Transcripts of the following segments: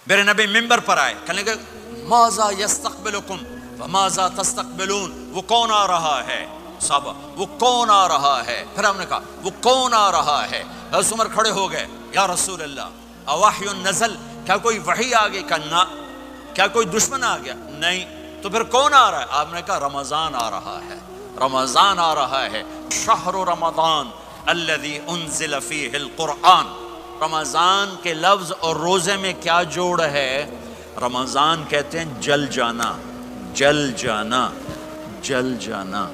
میرے نبی ممبر پر آئے، کہنے لگے ماذا یستقبلکم وماذا تستقبلون، وہ کون آ رہا ہے؟ صحابہ وہ کون آ رہا ہے؟ پھر ہم نے کہا وہ کون آ رہا ہے؟ حضرت عمر کھڑے ہو گئے، یا رسول اللہ اوحی نزل، کیا کوئی وحی آ گئی؟ کہا کیا کوئی دشمن آ گیا؟ نہیں۔ تو پھر کون آ رہا ہے؟ آپ نے کہا رمضان آ رہا ہے، رمضان آ رہا ہے، شہر رمضان الذی انزل فیہ القرآن۔ رمضان کے لفظ اور روزے میں کیا جوڑ ہے؟ رمضان کہتے ہیں جل جانا، جل جانا، جل جانا۔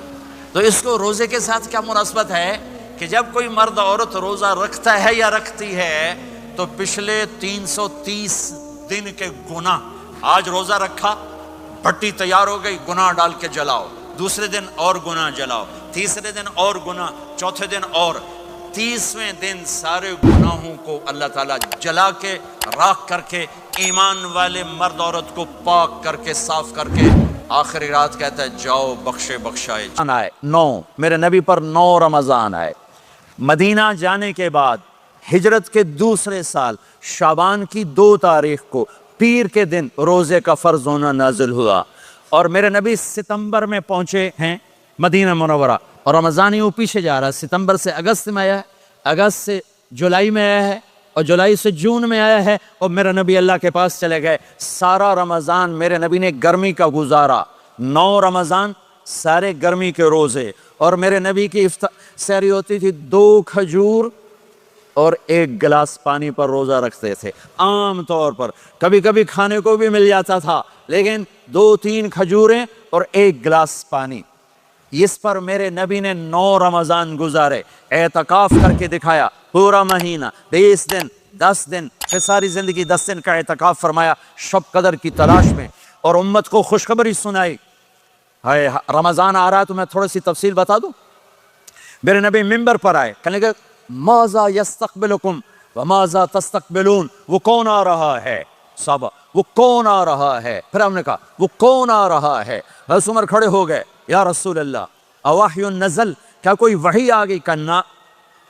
تو اس کو روزے کے ساتھ کیا مناسبت ہے کہ جب کوئی مرد عورت روزہ رکھتا ہے یا رکھتی ہے تو پچھلے 330 دن کے گناہ، آج روزہ رکھا، بھٹی تیار ہو گئی، گناہ ڈال کے جلاؤ، دوسرے دن اور گناہ جلاؤ، تیسرے دن اور گناہ، چوتھے دن اور، 30ویں دن سارے گناہوں کو اللہ تعالیٰ جلا کے راکھ کر کے ایمان والے مرد عورت کو پاک کر کے صاف کر کے آخری رات کہتا ہے جاؤ بخشے بخشائے۔ 9 میرے نبی پر 9 رمضان آئے۔ مدینہ جانے کے بعد ہجرت کے دوسرے سال شعبان کی 2 تاریخ کو پیر کے دن روزے کا فرض ہونا نازل ہوا، اور میرے نبی ستمبر میں پہنچے ہیں مدینہ منورہ، اور رمضان یوں پیچھے جا رہا ہے، ستمبر سے اگست میں آیا ہے، اگست سے جولائی میں آیا ہے، اور جولائی سے جون میں آیا ہے، اور میرے نبی اللہ کے پاس چلے گئے۔ سارا رمضان میرے نبی نے گرمی کا گزارا، 9 رمضان سارے گرمی کے روزے، اور میرے نبی کی سحری ہوتی تھی 2 کھجور اور 1 گلاس پانی پر روزہ رکھتے تھے عام طور پر، کبھی کبھی کھانے کو بھی مل جاتا تھا، لیکن 2-3 کھجوریں اور 1 گلاس پانی۔ اس پر میرے نبی نے 9 رمضان گزارے، اعتکاف کر کے دکھایا، پورا مہینہ 20 دن 10 دن، پھر ساری زندگی 10 دن کا اعتکاف فرمایا شب قدر کی تلاش میں، اور امت کو خوشخبری سنائی۔ رمضان آ رہا ہے تو میں تھوڑی سی تفصیل بتا دوں۔ میرے نبی ممبر پر آئے، کہنے لگے ماذا یستقبلکم وماذا تستقبلون، وہ کون آ رہا ہے؟ صحابہ وہ کون آ رہا ہے؟ پھر ہم نے کہا وہ کون آ رہا ہے؟ حضرت عمر کھڑے ہو گئے، یا رسول اللہ اوحی نزل، کیا کوئی وحی آ گئی؟ کہا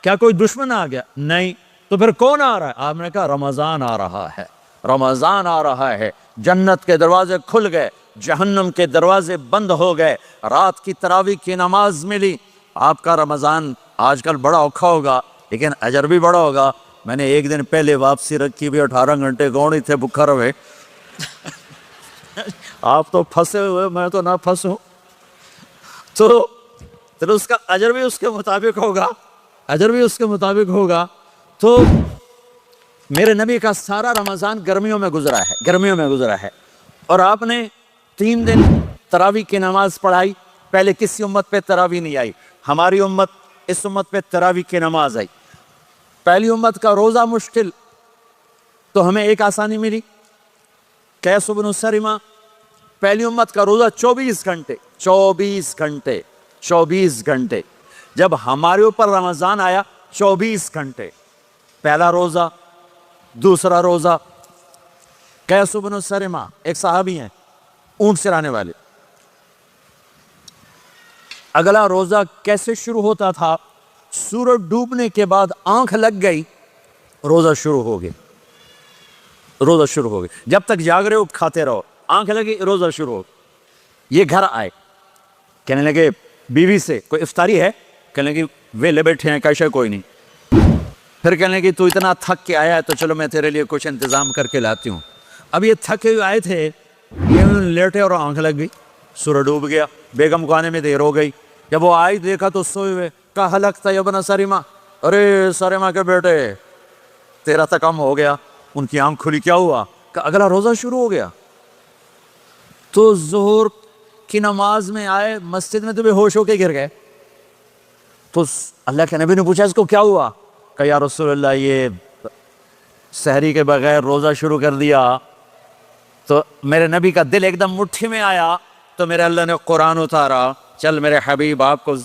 کیا کوئی دشمن آ گیا؟ نہیں۔ تو پھر کون آ رہا ہے؟ آپ نے کہا رمضان آ رہا ہے، رمضان آ رہا ہے، جنت کے دروازے کھل گئے، جہنم کے دروازے بند ہو گئے، رات کی تراویح کی نماز ملی۔ آپ کا رمضان آج کل بڑا اوکھا ہوگا لیکن اجر بھی بڑا ہوگا۔ میں نے 1 دن پہلے واپسی رکھی بھی، 18 گھنٹے گون ہی تھے بکھا رہے۔ آپ تو پھنسے ہوئے، میں تو نہ پھنسوں، تو اس کا اجر بھی اس کے مطابق ہوگا، اجر بھی اس کے مطابق ہوگا۔ تو میرے نبی کا سارا رمضان گرمیوں میں گزرا ہے، گرمیوں میں گزرا ہے، اور آپ نے 3 دن تراویح کی نماز پڑھائی۔ پہلے کسی امت پہ تراویح نہیں آئی، ہماری امت، اس امت پہ تراویح کی نماز آئی۔ پہلی امت کا روزہ مشکل، تو ہمیں ایک آسانی ملی، قیس بن سلمہ۔ پہلی امت کا روزہ 24 گھنٹے، 24 گھنٹے، 24 گھنٹے۔ جب ہمارے اوپر رمضان آیا 24 گھنٹے، پہلا روزہ، دوسرا روزہ۔ قیس بن سلمہ ایک صحابی ہیں، اونٹ چرانے والے۔ اگلا روزہ کیسے شروع ہوتا تھا؟ سورج ڈوبنے کے بعد آنکھ لگ گئی، روزہ شروع ہو گیا، روزہ شروع ہو گیا۔ جب تک جاگ رہے ہو کھاتے رہو، آنکھ لگی روزہ شروع ہو گیا۔ یہ گھر آئے، کہنے لگے بیوی سے کوئی افطاری ہے؟ کہنے لگے ویلے بیٹھے ہیں، کیسے کوئی نہیں۔ پھر کہنے لگے تو اتنا تھک کے آیا ہے تو چلو میں تیرے لیے کچھ انتظام کر کے لاتی ہوں۔ اب یہ تھکے ہوئے آئے تھے، یہ لیٹے اور آنکھ لگ گئی، سورج ڈوب گیا، بیگم کو آنے میں دیر ہو گئی۔ جب وہ آئی دیکھا تو سوئے ہوئے، کہا ہلکتا یا ابن سلمہ، ارے سلمہ کے بیٹے تیرا تو کم ہو گیا۔ ان کی آنکھ کھلی، کیا ہوا؟ کہ اگلا روزہ شروع ہو گیا۔ تو ظہر کی نماز میں آئے مسجد میں تو بے ہوش ہو کے گر گئے۔ تو اللہ کے نبی نے پوچھا اس کو کیا ہوا؟ کہ یا رسول اللہ یہ سحری کے بغیر روزہ شروع کر دیا۔ تو میرے نبی کا دل ایک دم مٹھی میں آیا، تو میرے اللہ نے قرآن اتارا، چل میرے حبیب آپ کو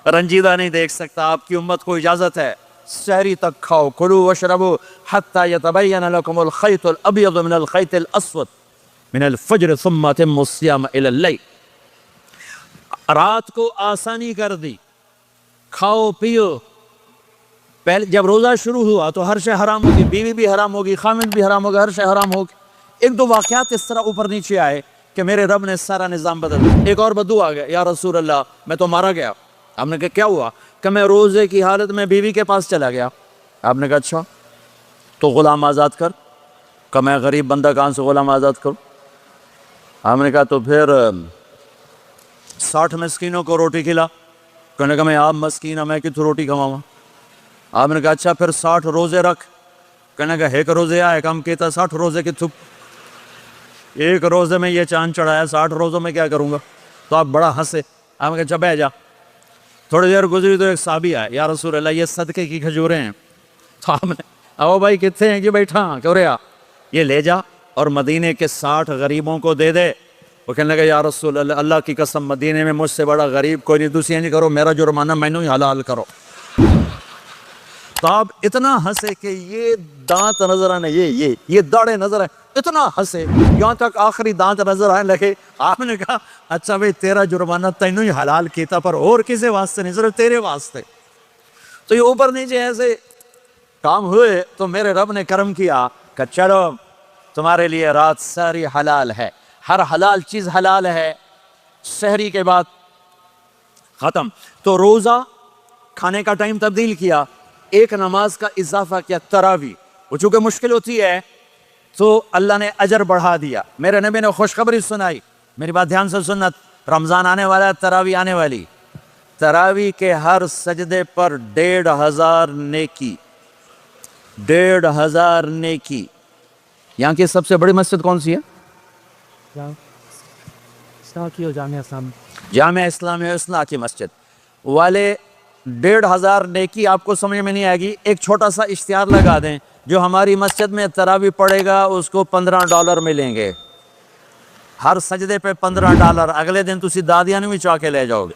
رنجیدہ نہیں دیکھ سکتا، آپ کی امت کو اجازت ہے، سحری تک کھاؤ، کلوا واشربوا حتی یتبین لکم الخیط الابیض من الخیط الاسود من الفجر ثم اتموا الصیام الی اللیل۔ رات کو آسانی کر دی، کھاؤ پیو۔ پہلے جب روزہ شروع ہوا تو ہر شے حرام ہوگی، بیوی بھی حرام ہوگی، خامد بھی حرام ہوگا، ہر شے حرام ہوگی۔ ایک دو واقعات اس طرح اوپر نیچے آئے کہ میرے رب نے سارا نظام بدل دیا۔ ایک اور بدو آ گیا، یا رسول اللہ میں تو مارا گیا۔ آپ نے کہا کیا ہوا؟ کہ میں روزے کی حالت میں بیوی کے پاس چلا گیا۔ آپ نے کہا اچھا تو غلام آزاد کر۔ کہ میں غریب بندہ کہاں سے غلام آزاد کروں؟ آپ نے کہا تو پھر 60 مسکینوں کو روٹی کھلا۔ کہنے کا میں آپ مسکین میں کتوں روٹی کھواؤں؟ آپ نے کہا اچھا پھر 60 روزے رکھ۔ کہنے کا ایک روزے آئے کم کہتا 60 روزے کی تھک، ایک روزے میں یہ چاند چڑھایا، 60 روزوں میں کیا کروں گا؟ تو آپ بڑا ہنسے۔ آپ نے کہا اچھا بیٹھ جا۔ تھوڑی دیر گزری تو ایک صحابی آیا، یا رسول اللہ یہ صدقے کی کھجوریں ہیں۔ تو آپ نے او بھائی کتنے ہیں کہ بیٹھا کیوں رہا، یہ لے جا اور مدینے کے 60 غریبوں کو دے دے۔ وہ کہنے لگا یا رسول اللہ اللہ کی قسم مدینے میں مجھ سے بڑا غریب کوئی نہیں، دوسری نہیں کرو، میرا جرمانہ مینوں ہی حلال کرو۔ تو آپ اتنا ہنسے کہ یہ دانت نظر آنے، یہ داڑے نظر آئے، اتنا ہنسے یہاں تک آخری دانت نظر آنے لگے۔ آپ نے کہا اچھا بھائی تیرا جرمانہ تینوں ہی حلال کیتا پر اور کسی واسطے نہیں، صرف تیرے واسطے۔ تو یہ اوپر نیچے ایسے کام ہوئے تو میرے رب نے کرم کیا کہ چلو تمہارے لیے رات ساری حلال ہے، ہر حلال چیز حلال ہے۔ سحری کے بعد ختم، تو روزہ کھانے کا ٹائم تبدیل کیا، ایک نماز کا اضافہ کیا، تراویح۔ وہ چونکہ مشکل ہوتی ہے تو اللہ نے اجر بڑھا دیا۔ میرے نبی نے خوشخبری سنائی، میری بات دھیان سے سنت، رمضان آنے والا ہے، تراویح آنے والی، تراویح کے ہر سجدے پر 1500 نیکی، 1500 نیکی۔ یہاں کی سب سے بڑی مسجد کون سی ہے؟ جامعہ اسلامیہ اصلاح کی مسجد والے 1500 نیکی آپ کو سمجھ میں نہیں آئے گی۔ ایک چھوٹا سا اشتہار لگا دیں، جو ہماری مسجد میں تراویح پڑے گا اس کو $15 ملیں گے، ہر سجدے پہ $15۔ اگلے دن تسی دادیاں نے بھی چاہ کے لے جاؤ گے،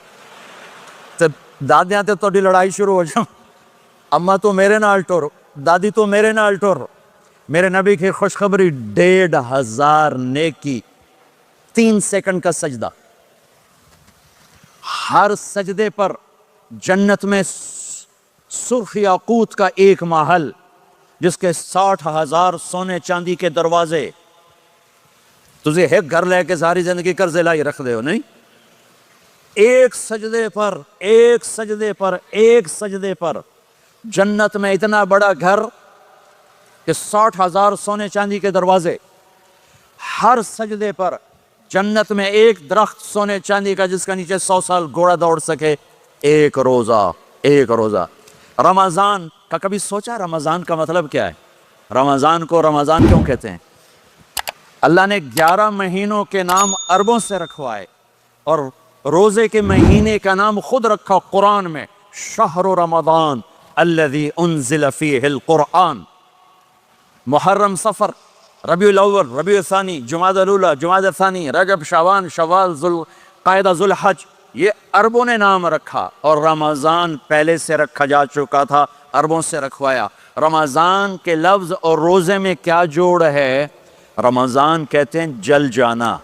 تو دادیاں تے تھوڑی لڑائی شروع ہو جاؤ، اما تو میرے نال ٹور، دادی تو میرے نال ٹور۔ میرے نبی کی خوشخبری 1500 نیکی، 3 سیکنڈ کا سجدہ، ہر سجدے پر جنت میں سرخ یاقوت کا ایک محل جس کے 60,000 سونے چاندی کے دروازے۔ تجھے ایک گھر لے کے ساری زندگی قرضے لائی رکھ دے ہو نہیں، ایک سجدے پر، ایک سجدے پر، ایک سجدے پر جنت میں اتنا بڑا گھر کہ 60,000 سونے چاندی کے دروازے، ہر سجدے پر جنت میں ایک درخت سونے چاندی کا جس کا نیچے 100 سال گھوڑا دوڑ سکے۔ ایک روزہ، ایک روزہ۔ رمضان کا کبھی سوچا رمضان کا مطلب کیا ہے؟ رمضان کو رمضان کیوں کہتے ہیں؟ اللہ نے 11 مہینوں کے نام عربوں سے رکھوائے اور روزے کے مہینے کا نام خود رکھا قرآن میں، شہر رمضان الذی انزل فیہ القرآن۔ محرم، صفر، ربیع الاول، ربیع الثانی، جمادی الاولی، جمادی الثانی، رجب، شعبان، شوال، ذوالقعدہ، ذوالحج، یہ عربوں نے نام رکھا، اور رمضان پہلے سے رکھا جا چکا تھا، عربوں سے رکھوایا۔ رمضان کے لفظ اور روزے میں کیا جوڑ ہے؟ رمضان کہتے ہیں جل جانا،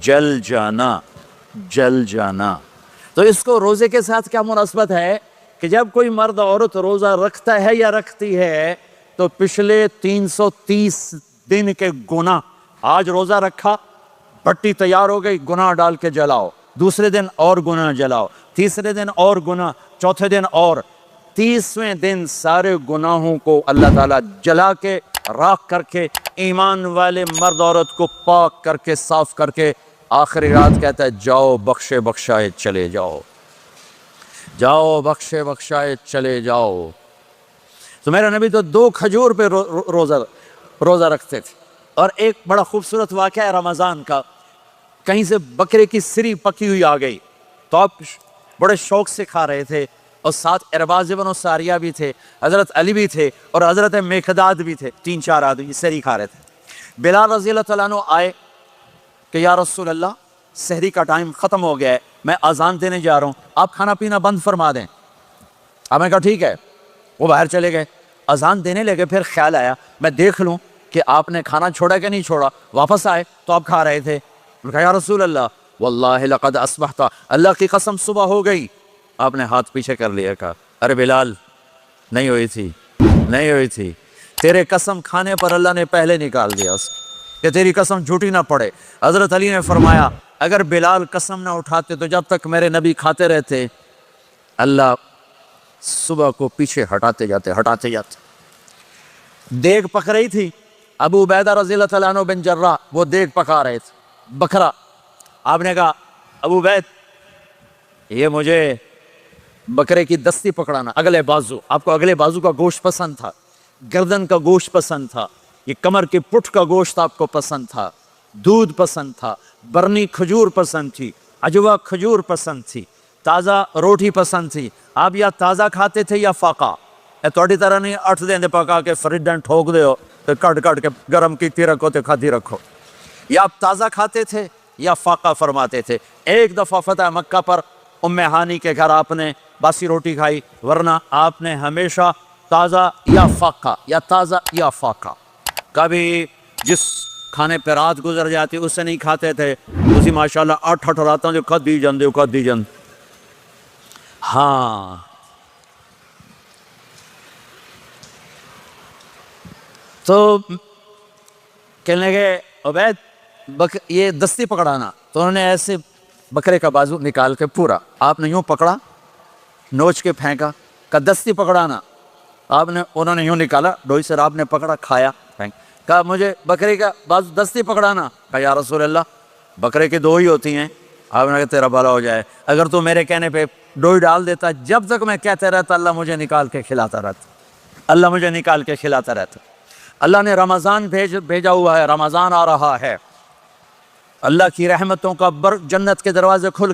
جل جانا، جل جانا۔ تو اس کو روزے کے ساتھ کیا مناسبت ہے کہ جب کوئی مرد عورت روزہ رکھتا ہے یا رکھتی ہے تو پچھلے 330 دن کے گناہ، آج روزہ رکھا، بٹی تیار ہو گئی، گناہ ڈال کے جلاؤ، دوسرے دن اور گناہ جلاؤ، تیسرے دن اور گناہ، چوتھے دن اور، 30ویں دن سارے گناہوں کو اللہ تعالیٰ جلا کے راکھ کر کے ایمان والے مرد عورت کو پاک کر کے صاف کر کے آخری رات کہتا ہے جاؤ بخشے بخشائے چلے جاؤ، جاؤ بخشے بخشائے چلے جاؤ۔ تو میرا نبی تو 2 کھجور پہ روزہ رکھتے تھے۔ اور ایک بڑا خوبصورت واقعہ ہے رمضان کا، کہیں سے بکرے کی سری پکی ہوئی آ گئی تو آپ بڑے شوق سے کھا رہے تھے، اور ساتھ ارباز بن ساریہ بھی تھے، حضرت علی بھی تھے اور حضرت میقداد بھی تھے، 3-4 آدمی سحری کھا رہے تھے۔ بلال رضی اللہ تعالیٰ عنہ آئے کہ یا رسول اللہ سحری کا ٹائم ختم ہو گیا ہے، میں اذان دینے جا رہا ہوں، آپ کھانا پینا بند فرما دیں۔ آپ نے کہا ٹھیک ہے۔ وہ باہر چلے گئے، اذان دینے لگے، پھر خیال آیا میں دیکھ لوں کہ آپ نے کھانا چھوڑا کہ نہیں چھوڑا۔ واپس آئے تو آپ کھا رہے تھے۔ کہا یا رسول اللہ واللہ لقد اصبحت، اللہ کی قسم صبح ہو گئی۔ آپ نے ہاتھ پیچھے کر لیا، کہا ارے بلال نہیں ہوئی تھی، نہیں ہوئی تھی، تیرے قسم کھانے پر اللہ نے پہلے نکال دیا اس۔ کہ تیری قسم جھوٹی نہ پڑے۔ حضرت علی نے فرمایا اگر بلال قسم نہ اٹھاتے تو جب تک میرے نبی کھاتے رہتے اللہ صبح کو پیچھے ہٹاتے جاتے۔ دیگ پک رہی تھی، ابو عبیدہ رضی اللہ تعالیٰ عنہ بن جراح وہ دیگ پکا رہے تھے، بکرا۔ آپ نے کہا ابو عبید یہ مجھے بکرے کی دستی پکڑانا، اگلے بازو، آپ کو اگلے بازو کا گوشت پسند تھا، گردن کا گوشت پسند تھا، یہ کمر کی پٹھ کا گوشت آپ کو پسند تھا، دودھ پسند تھا، برنی کھجور پسند تھی، عجوا کھجور پسند تھی، تازہ روٹی پسند تھی۔ آپ یا تازہ کھاتے تھے یا فاقہ، توڑی طرح نہیں 8 دن پکا کے فریڈن ٹھوک دے ہو تو کٹ کے گرم کیتی رکھو تو کھاتی رکھو، یا آپ تازہ کھاتے تھے یا فاقہ فرماتے تھے۔ ایک دفعہ فتح مکہ پر ام ہانی کے گھر آپ نے باسی روٹی کھائی، ورنہ آپ نے ہمیشہ تازہ یا فاقہ یا تازہ یا فاقہ، کبھی جس کھانے پہ رات گزر جاتی اس سے نہیں کھاتے تھے، اسی ماشاءاللہ 8 راتوں جو کھد دی جن۔ ہاں تو کہنے لگے عبید یہ دستی پکڑانا، تو انہوں نے ایسے بکرے کا بازو نکال کے پورا آپ نے یوں پکڑا، نوچ کے پھینکا، کہا دستی پکڑانا، انہوں نے یوں نکالا ڈوئی سے، آپ نے پکڑا کھایا پھینک، کہا مجھے بکرے کا بازو دستی پکڑانا، کہا یا رسول اللہ بکرے کی 2 ہی ہوتی ہیں۔ آپ نے کہا تیرا بھلا ہو جائے، اگر تو میرے کہنے پہ ڈوئی ڈال دیتا، جب تک میں کہتے رہتا اللہ مجھے نکال کے کھلاتا رہتا۔ اللہ نے رمضان بھیجا ہوا ہے، رمضان آ رہا ہے، اللہ کی رحمتوں کا جنت کے دروازے کھل